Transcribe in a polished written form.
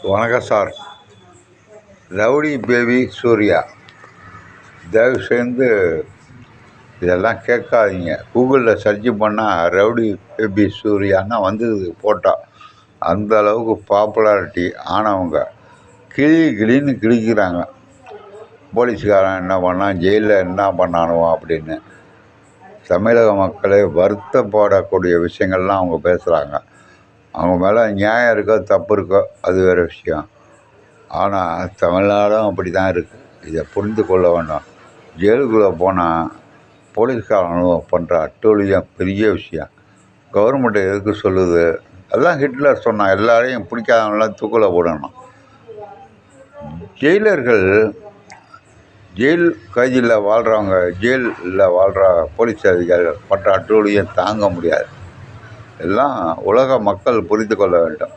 வணக்கம் sir. Rowdy baby Surya, தயவு செய்து இதெல்லாம் கேட்காதீங்க. கூகுளில் சர்ச் பண்ணால் ரவுடி பேபி சூர்யான்னா வந்தது ஃபோட்டோ. அந்த அளவுக்கு பாப்புலாரிட்டி ஆனவங்க கிளின்னு கிழிக்கிறாங்க. போலீஸ்காரன் என்ன பண்ணான், ஜெயிலில் என்ன பண்ணானுவோம் அப்படின்னு தமிழக மக்களை வருத்தப்படக்கூடிய விஷயங்கள்லாம் அவங்க பேசுகிறாங்க. அவங்க மேலே நியாயம் இருக்கோ தப்பு இருக்கோ அது வேறு விஷயம். ஆனால் தமிழ்நாடும் அப்படி தான் இருக்குது. இதை புரிந்து கொள்ள வேண்டும். ஜெயிலுக்குள்ளே போனால் போலீஸ்காரங்க பண்ணுற அட்டூழியம் பெரிய விஷயம். கவர்மெண்ட் எதுக்கு சொல்லுது? அதான் ஹிட்லர் சொன்னான், எல்லாரையும் பிடிக்காதவங்களாம் தூக்கில் போடணும். ஜெயிலர்கள், ஜெயில் கைதியில் வாழ்கிறவங்க, ஜெயிலில் வாழ்கிற போலீஸ் அதிகாரிகள் பட்ட அட்டூழியம் தாங்க முடியாது. எல்லாம் உலக மக்கள் புரிந்து கொள்ள வேண்டும்.